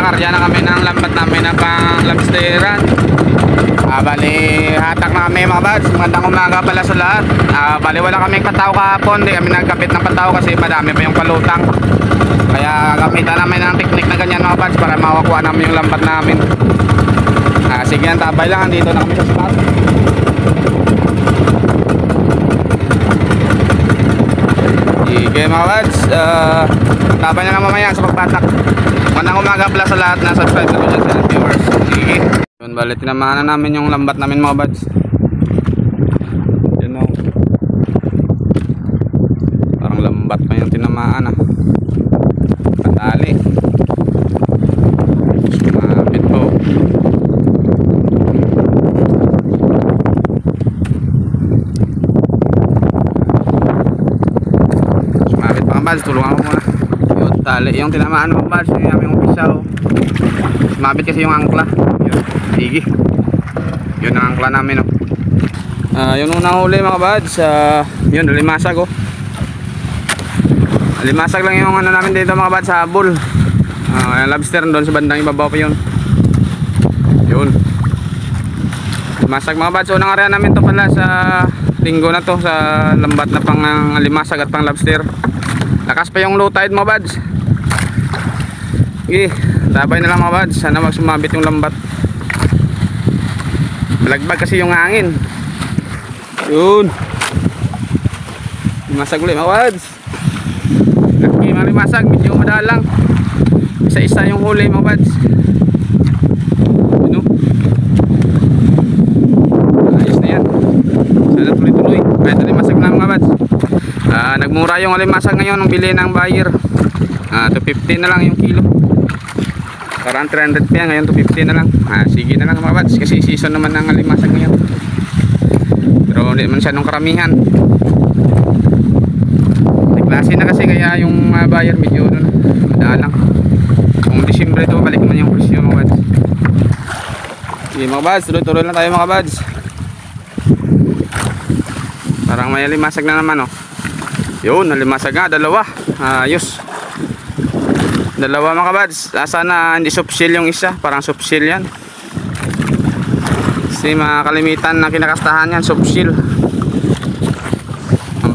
nangarya na kami ng lambat namin na pang lobsteran. Bali, hatak na kami mga bads. Magandang umaga pala sa lahat. Bali, wala kaming pataw kahapon. Di kami nagkapit ng pataw kasi madami pa yung palutang. Kaya gamitan namin ng technique na ganyan mga bads para makakuha namin yung lambat namin. Sige yan, tabay lang. Dito na kami sa spot. Sige mga bads, tabay na lang mamaya sa pagpatak. Magandang umaga pala sa lahat na subscribe na dyan sa viewers. Sige. Yun, bali, tinamahan na namin yung lambat namin mga bads. Yun o. Parang lambat pa yung tinamaan Patali. Sumapit po. Sumapit pa mga bads, tulungan ko muna. Yun, tali. Yung tinamaan mga bads, yung aming umpisaw. Sumapit kasi yung angkla. Sige. Yun ang angkla namin yung unang huli mga bads, yun, limasag limasag lang yung ano namin dito mga bads, habol. Lobster doon sa bandang ibabaw pa yun. Yun, limasag mga bads. Unang area namin to pala sa linggo na to, sa lambat na pang limasag at pang lobster. Lakas pa yung low tide mga bads. Sige, tabay na lang mga bads. Sana wag sumabit yung lambat. Malagbag kasi yung hangin. Yun, limasag ulit mga bads. Laki mga limasag, medyo madalang. Isa-isa yung huli mga bads. Yun, ayos na yan. Sana tuloy-tuloy. Kahit limasag na mga bads. Nagmura yung limasag ngayon ng bili ng buyer. 250 na lang yung kilo. Parang 300 pa yan, ngayon 250 na lang. Sige na lang mga bads, kasi season naman ng limasag ngayon. Pero hindi man siya nung karamihan. Klase na kasi, kaya yung buyer medyo madalang. Kung Disyembre ito, balik naman yung presyo mga bads. Sige mga bads, tuloy-tuloy lang tayo mga bads. Parang may limasag na naman Yun, nalimasag nga, dalawa. Ayos. Dalawa mga bads. Sana hindi subsil yung isa, parang subsil yan. Kasi mga kalimitan na kinakastahan yan, subsil.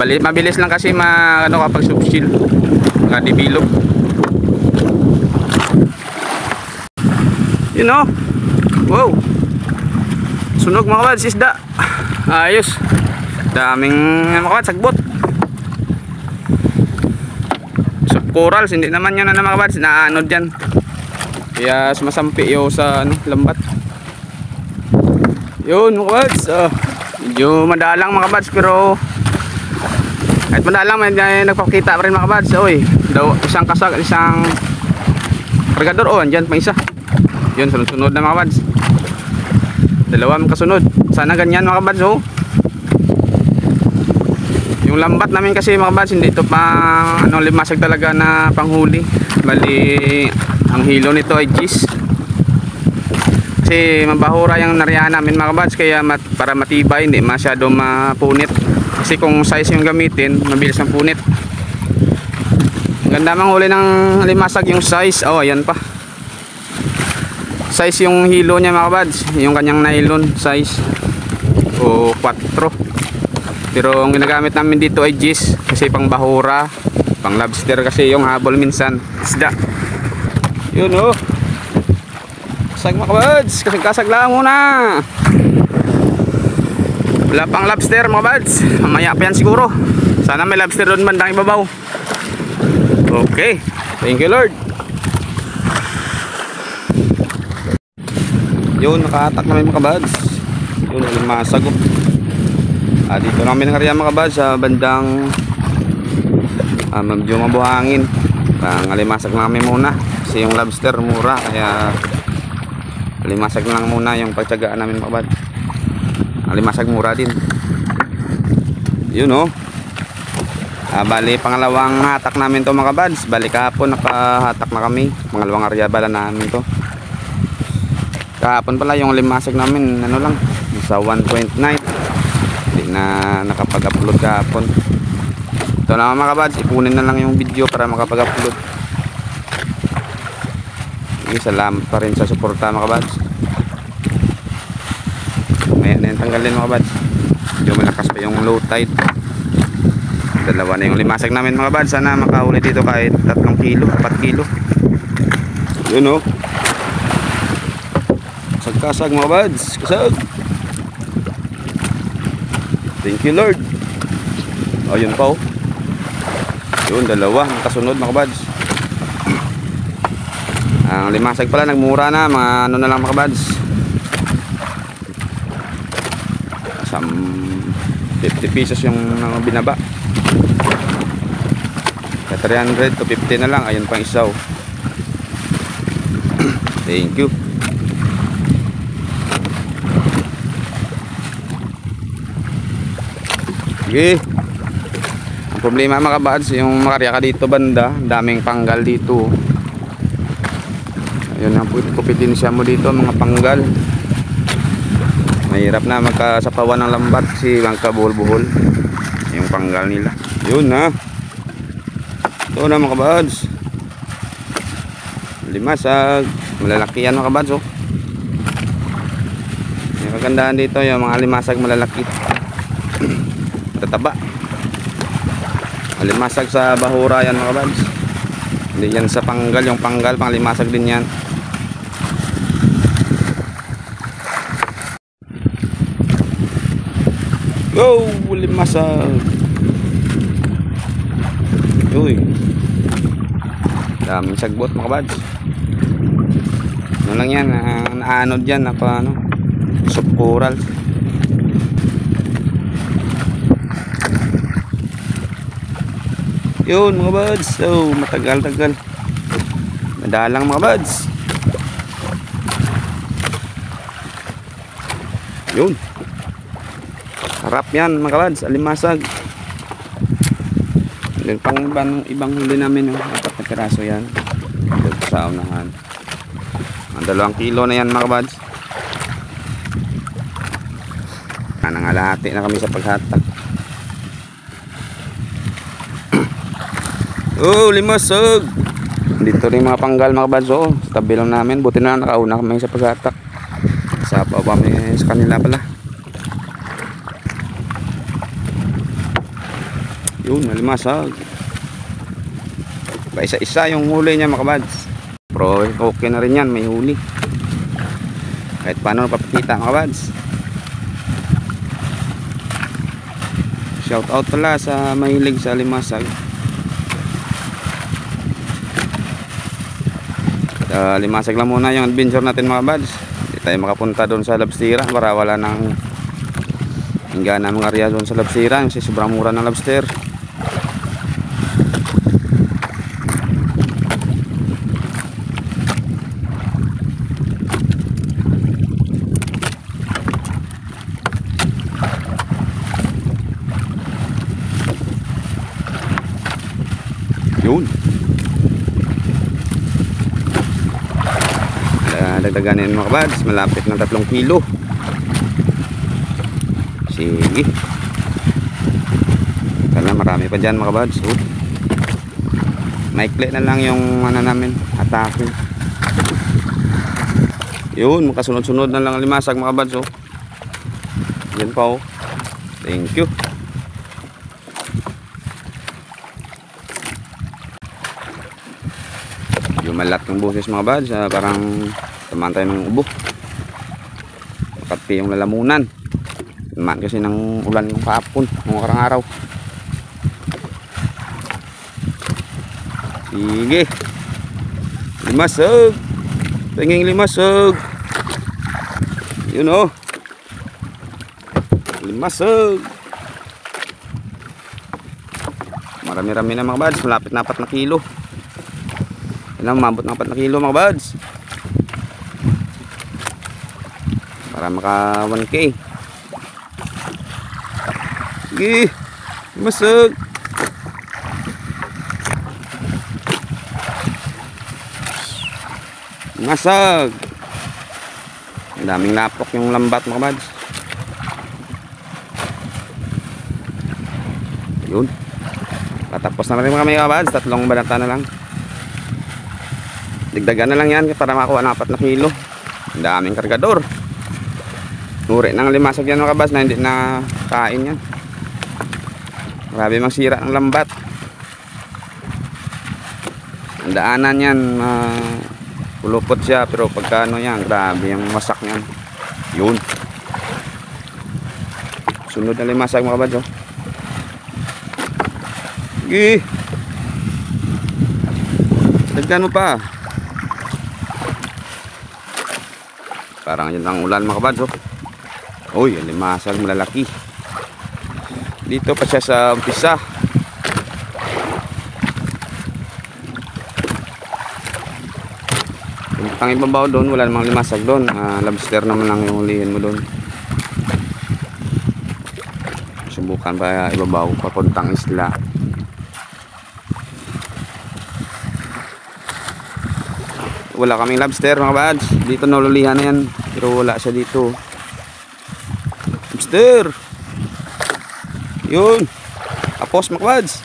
Mabilis lang kasi kapag subsil, develop. Yun wow, sunog mga bads, isda. Ayos, daming mga bads, sagbot. Corals, hindi naman yan mga bads, naanod yan. Kaya sumasampi yung sa lambat. Yun mga bads, medyo madalang mga bads, pero kahit madalang may nagpakita pa rin mga bads. Isang kasag, isang kargador, andyan pa isa. Yun, sunod-sunod na mga bads. Dalawa kasunod. Sana ganyan mga bads. Yung lambat namin kasi mga bads, hindi ito pang limasag talaga na panghuli. Bali, ang hilo nito ay gis. Kasi mabahura yung nariyan namin mga bads, kaya para matibay, hindi masyado mapunit. Kasi kung size yung gamitin, mabilis ang punit. Ganda mang huli ng limasag yung size. Ayan pa. Size yung hilo niya mga bads, yung kanyang nylon size. 4. Pero ang ginagamit namin dito ay gis, kasi pang bahura, pang lobster kasi yung habol minsan, isda. Yun kasag mga bads, kasag lang muna. Wala pang lobster mga bads, mamaya pa yan siguro. Sana may lobster doon bandang ibabaw. Okay, thank you Lord. Yun, nakahatak namin mga bads. Yun, limasag dito namin nangarya mga bads sa bandang medyo mabuhangin. Limasag namin muna kasi yung lobster mura, kaya limasag lang muna yung pagtsagaan namin mga bads. Limasag mura din. Yun bali, pangalawang hatak namin to mga bads. Bali, kahapon nakahatak na kami, pangalawang arya bala namin to. Kahapon pala yung limasag namin lang sa 1.9. Hindi na nakapag-upload kahapon. Ito na mga bads, ipunin na lang yung video para makapag-upload. Salamat pa rin sa suporta mga kabads. Maya na yung tanggalin mga kabads. Medyo malakas pa yung low tide. Dalawa na yung limasag namin mga kabads. Sana makahuli dito kahit 3 kilo, 4 kilo. Yun o. Kasag mga kabads. Kasag. Thank you Lord. Ayun pa o. Yun, dalawa. Kasunod mga kabads. Ang limasag pala nagmura na. Mga ano na lang mga kabads. 50 pesos yung binaba. 300 to 50 na lang. Ayun pang isaw. Thank you. Okay. Ang problema mga kabads, yung makarya ka dito banda, daming panggal dito. Ayun ang kupitin siya mo dito mga panggal. Mahirap na magkasapawan ng lambat kasi magkabuhol-buhol yung panggal nila. Yun na. Ito na mga kabads. Limasag. Malalaki yan mga kabads oh. Yung kagandahan dito yung mga limasag malalaki. Tataba. Limasag sa bahura yan mga kabads. Hindi yan sa panggal. Yung panggal pang limasag din yan. Go! Limasag. Uy. Daming sagbot mga kabads. Ano lang yan. Naanod yan. Ano, soft coral. Yun mga buds. So matagal-tagal. Madalang mga buds. Yun. Sarap yan mga buds. Alimasag. Yung pang ibang huli namin. 4 na piraso yan. Dito sa unahan. Ang 2 kilo na yan mga buds. Nangalahati na kami sa paghatak. Oh, limasag. Dito rin mga panggal mga buds. Oh, tabi lang namin. Buti na nakauna kami sa paghatak. Sa pa kami sa kanila pala. Yun, limasag. Pa isa-isa yung huli niya mga buds. Pero okay na rin yan, may huli. Kahit paano napapakita mga buds. Shout out pala sa mahilig sa limasag. Limasag lang muna yung adventure natin mga buds. Hindi tayo makapunta doon sa lobstera para wala nang hingga na mga area doon sa lobstera kasi sobrang mura ng lobster. Yun. Dagdagan yan mga kabads. Malapit ng 3 kilo. Sige. Sana marami pa dyan mga kabads. Maikli na lang yung ano namin. Atake. Yun. Makasunod-sunod na lang limasag mga kabads. Yan pa oh. Thank you. Malat yung boses mga buds, parang tamaan tayo ng ubo. Makatpi yung lalamunan. Tamaan kasi ng ulan yung kahapon, ng karang araw. Sige. Limasag. Tinging limasag. Yun o. Limasag. Marami-rami na mga buds, malapit na 4 na kilo. Yan, mabot ng 4 na kilo mga buds. Para maka 1K. Sige. Limasag. Limasag. Ang daming lapok yung lambat mga buds. Yun. Patapos na rin mga buds. 3 banata na lang. Dagdagan na lang yan para makuha ng 4 na kilo. Ang daming kargador. Uri ng limasag yan mga kabats na hindi na kain yan. Grabe magsira ng lambat. Ang daanan yan, pulupot siya, pero pagka ano yan, grabe yung wasak yan. Yun. Sunod na limasag mga kabats, oh. Sige. Dagdan mo pa. Parang yun ang ulan mga kabats, oh. Uy, yung limasag malalaki. Dito pa siya sa umpisa. Ang ibabaw doon, wala namang limasag doon. Lobster naman lang yung hulihin mo doon. Subukan pa ibabaw papuntang isla. Wala kaming lobster mga bads. Dito nalulihan na yan, pero wala siya dito. Lobster! Yun! Apos mga bads.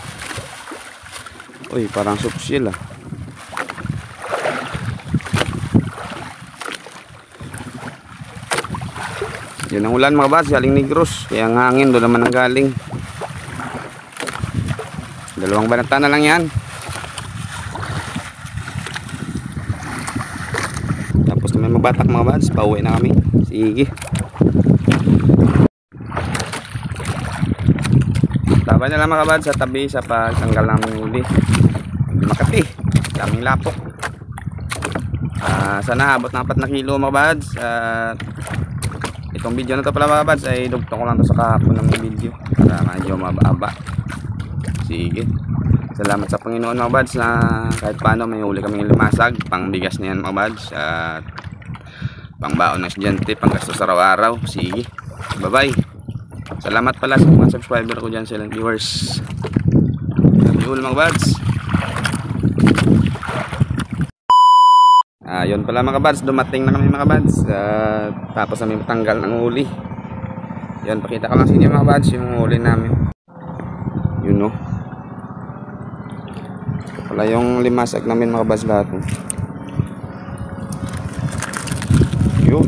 Uy, parang supsil ah. Yan ang ulan mga bads, galing Negros. Kaya ang hangin doon naman ang galing. Dalawang banata na lang yan. Tapos na may mabatak mga bads, pauwi na kami. Sige. Tabay na lang mga bads sa tabi sa pagtanggal namin huli. Makati, daming lapok. Sana abot ng 4 na kilo mga bads. Itong video na to pala mga bads ay dugtong ko lang to sa kahapon ng video para medyo mababa. Sige. Salamat sa Panginoon mga bads na kahit paano may huli kaming limasag, pang bigas na yan mga bads at pang baon ng estudyante, pang gastos araw-araw. Sige. Bye bye. Salamat pala sa mga subscriber ko dyan, silent viewers. Love you all mga bads. Yun pala mga bads, dumating na kami mga bads. Tapos namin matanggal ng huli. Yun, pakita ko lang sa inyo mga bads yung huli namin. Yun no. Ito pala yung limasag namin mga bads lahat. Yun.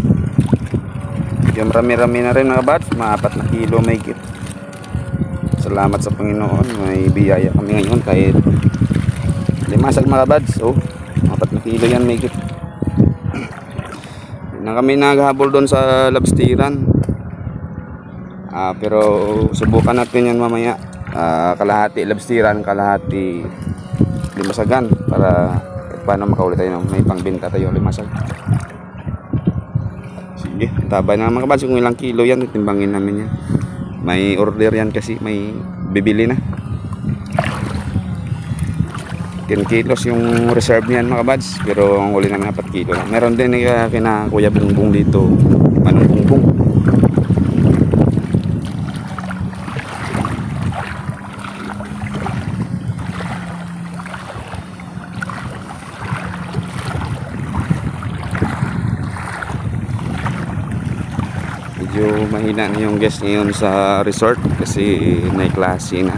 Yung rami-rami na rin mga bads, mga 4 na kilo may git. Salamat sa Panginoon, may biyaya kami ngayon kahit limasag mga bads. Oh, mga 4 na kilo yan may git. Na kami naghahabol doon sa lobsteran. Pero subukan natin yan mamaya. Kalahati lobsteran, kalahati limasagan para paano makaulit tayo may pangbenta tayo limasag. Sige, tabay na mga kabads kung ilang kilo yan, timbangin namin yan. May order yan kasi may bibili na. 10 kilos yung reserve niyan mga kabads, pero ang huli namin 4 kilo lang. Meron din kina Kuya Bungbong dito, Manong Bungbong. Medyo mahina na yung guest ngayon sa resort kasi may klase na.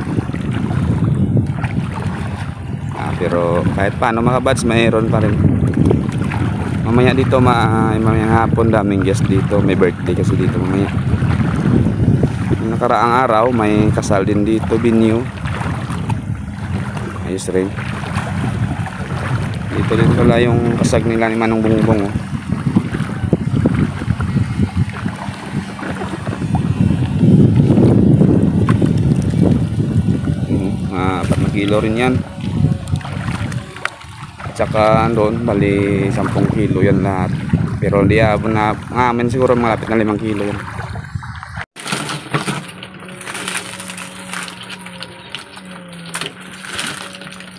Pero kahit paano mga bads, mayroon pa rin. Mamaya dito, mamayang hapon daming guest dito. May birthday kasi dito mamaya. Nakaraang araw, may kasal din dito, binyo. Ayos rin. Dito din pala yung kasag nila ni Manong Bungbong. Oh. Mga 4 na kilo rin yan. Tsaka doon, bali 10 kilo yan lahat. Pero hindi na amin siguro malapit na 5 kilo yan.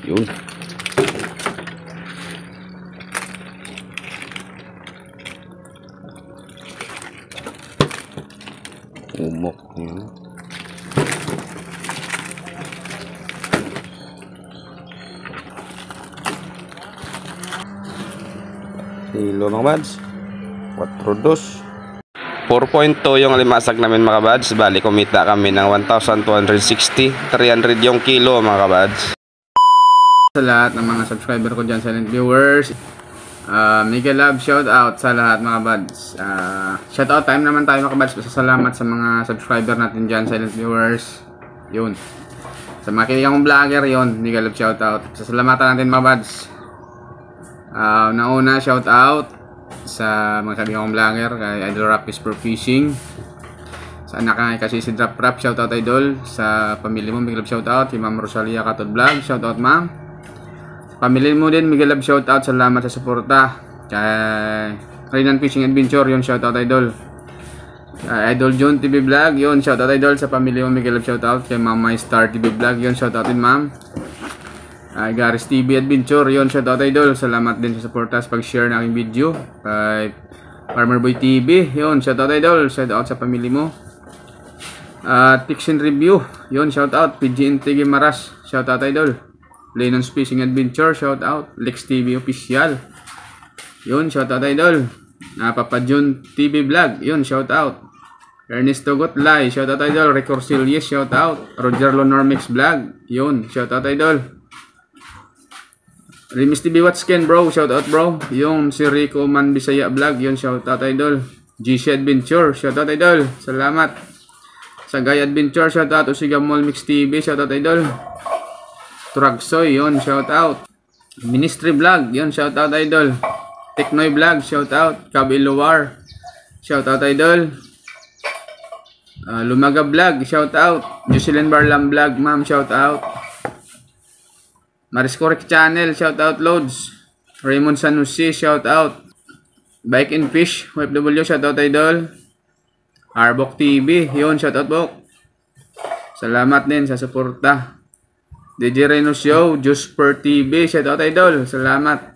Yun. Umok. Yun. Kilo mga bads 4.2 4.2 yung limasag namin mga bads. Bali kumita kami ng 1,260 300 yung kilo mga bads. Sa lahat ng mga subscriber ko dyan, silent viewers, Mega love shout out sa lahat mga buds. Shout out time naman tayo mga buds. Salamat sa mga subscriber natin dyan, silent viewers. Yun. Sa mga kaibigan kong vlogger, yun. Mega love shout out. Sasalamatan natin mga buds. Nauna shout out sa mga kaibigan kong vlogger, kay Idol Rap is for Fishing. Sa anak nga kasi si Drop Rap, shout out Idol. Sa pamilya mo, mega love shout out. Si Ma'am Rosalia Katod Vlog, shout out ma'am. Pamilya mo din, mega love shout out. Salamat sa suporta. Kay Rainan Fishing Adventure, yun shout out Idol. Idol John TV Vlog, yun shout out Idol. Sa pamilya mo, mega love shout out. Kay Mama Star TV Vlog, yun shout out din ma'am. Garis TV Adventure, yun shout out Idol. Salamat din sa suporta sa pag-share ng aking video. Kay Farmer Boy TV, yun shout out Idol. Shout out sa pamilya mo. Fiction Review, yun shout out. PGN TV Maras, shout out Idol. Lenon's Fishing Adventure, shout out. Lex TV Official, yun shout out Idol. Papa Jun TV Vlog, yun shout out. Ernesto Gotlay, shout out Idol. Record Sillies, shout out. Roger Lonormix Vlog, yun shout out Idol. Rimis TV Watsken bro, shout out bro. Yung si Rico Man Bisaya Vlog, yun shout out Idol. GC Adventure, shout out Idol. Salamat. Sagay Adventure, shout out. Usiga Mall Mix TV, shout out Idol. Turagsoy, yun shout out. Ministry Vlog, yun shout out Idol. Teknoy Vlog, shout out. Kabiluwar, shout out Idol. Lumaga Vlog, shout out. Jocelyn Barlam Vlog, ma'am, shout out. Maris Correct Channel, shout out Loads. Raymond Sanusi, shout out. Bike and Fish WFW, shout out Idol. Arbok TV, yun shout out Bok. Salamat din sa suporta. DJ Reno Show, Juice Per TV, shout out Idol. Salamat.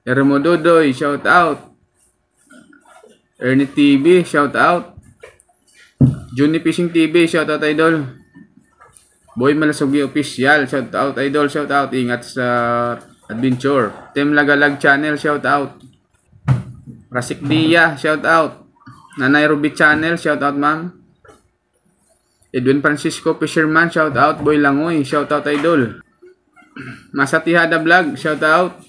Ermo Dodoy, shout out. Ernie TV, shout out. Juni Fishing TV, shout out Idol. Boy Malasugi Official, shout out Idol, shout out. Ingat sa adventure. Team Lagalag Channel, shout out. Rasik Dia, shout out. Nanay Ruby Channel, shout out ma'am. Edwin Francisco Fisherman, shout out. Boy Langoy, shout out Idol. Masatihada Vlog, shout out.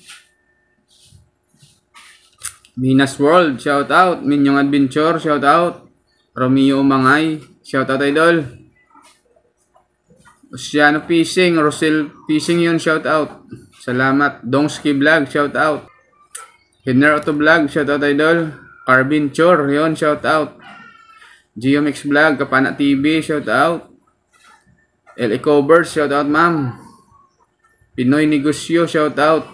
Minas World, shout out. Minyong Adventure, shout out. Romeo Mangay, shout out Idol. Oceano Fishing, Rosel Fishing, yun shout out. Salamat. Dongski Vlog, shout out. Hidner Auto Vlog, shout out Idol. Carbin Chor, yun shout out. Geomix Vlog, Kapana TV, shout out. LA Covers, shout out ma'am. Pinoy Negosyo, shout out.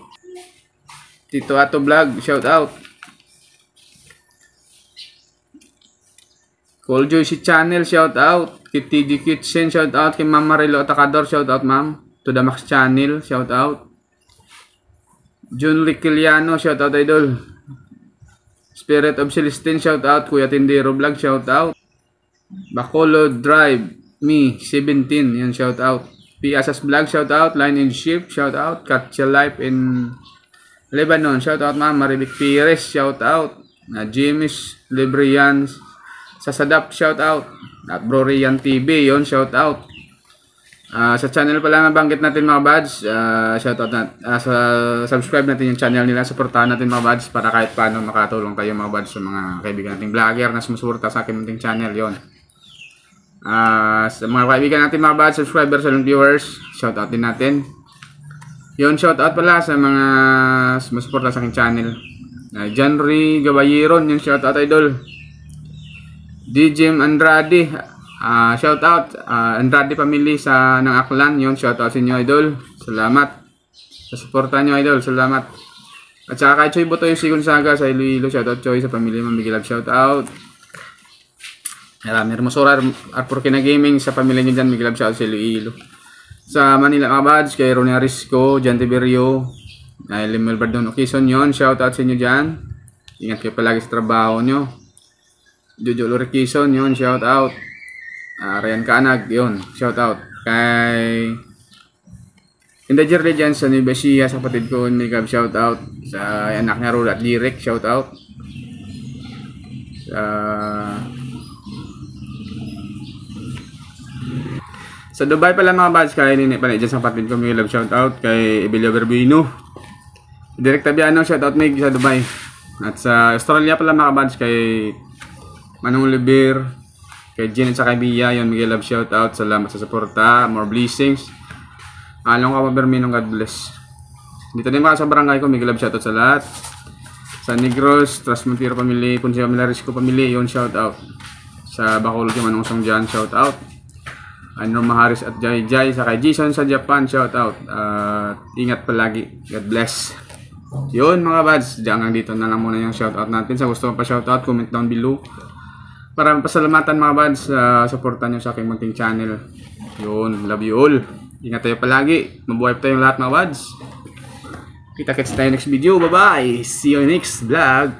Tito Ato Vlog, shout out. Call Joyce Channel, shout out. KTG Kitchen, shout out. Kay Ma'am Marilo Atacador, shout out ma'am. To the Max Channel, shout out. Jun Riciliano, shout out Idol. Spirit of Celestine, shout out. Kuya Tindero Vlog, shout out. Bacolod Drive, me, 17, yun shout out. Piasas Vlog, shout out. Line and Ship, shout out. Katya Life in Lebanon, shout out ma'am. Marivic Pires, shout out. Jimis Librian sa Sadap, shout out. At Bro Rian TV, yun shout out. Sa channel pala na banggit natin mga buds, shout out sa subscribe natin yung channel nila, supportahan natin mga buds para kahit paano makatulong tayo mga buds sa mga kaibigan nating vlogger na sumusuporta sa akin nating channel, yon. Sa mga kaibigan natin mga buds, subscribers, and viewers, shout out din natin. Yon, shout out pala sa mga sumusuporta sa aking channel. Janry Gabayiron, yun shout out Idol. DJ Andrade, shout out. Andrade family sa ng Aklan, yun shout out sa inyo Idol. Salamat sa suporta nyo Idol, salamat. At saka kay Choy Botoy Sigonsaga sa Iloilo, shout out Choy. Sa pamilya Mamigilab, shout out. Hermosura Arporkina Gaming, sa pamilya nyo dyan, Migilab, shout out sa Iloilo. Sa Manila mga buds, kay Ronia Risco, Jan Tiberio, Limel Bardon Okison, yun shout out sa inyo dyan. Ingat kayo palagi sa trabaho nyo. Jojo Lorikison, yun shout out. Ryan Kanag, yun shout out. Kay Indager Legends sa Nibesia, sa kapatid ko, Migab, shout out. Sa anak niya Rul at Lyric, shout out. Sa Dubai pala mga buds, kay Nini pala dyan sa kapatid ko, Migab, shout out. Kay Ebilio Berbino, Direk Tabiano, shoutout Mig sa Dubai. At sa Australia pala mga kabads, kay Manong Oliver, kay Jen at sa kay Bia, yun, Miguel Love, shoutout. Salamat sa suporta, more blessings. Along ka pa Berminong, God bless. Dito din mga sa barangay ko, Miguel Love, shoutout sa lahat. Sa Negros, Trasmontero Family, Punsi Family, Risco Family, yun, shoutout. Sa Bacolod, yung Manong Song Jan, shoutout. Norma Harris at Jai Jai, sa kay Jason sa Japan, shoutout. Ingat palagi, God bless. Yun mga buds, hanggang dito na lang muna yung shoutout natin. Sa gusto mo pa shoutout, comment down below. Para pasalamatan mga buds, supportan nyo sa aking munting channel. Yun, love you all. Ingat tayo palagi, mabuhay pa tayong lahat mga buds. Kita-kits tayo next video, bye bye. See you next vlog.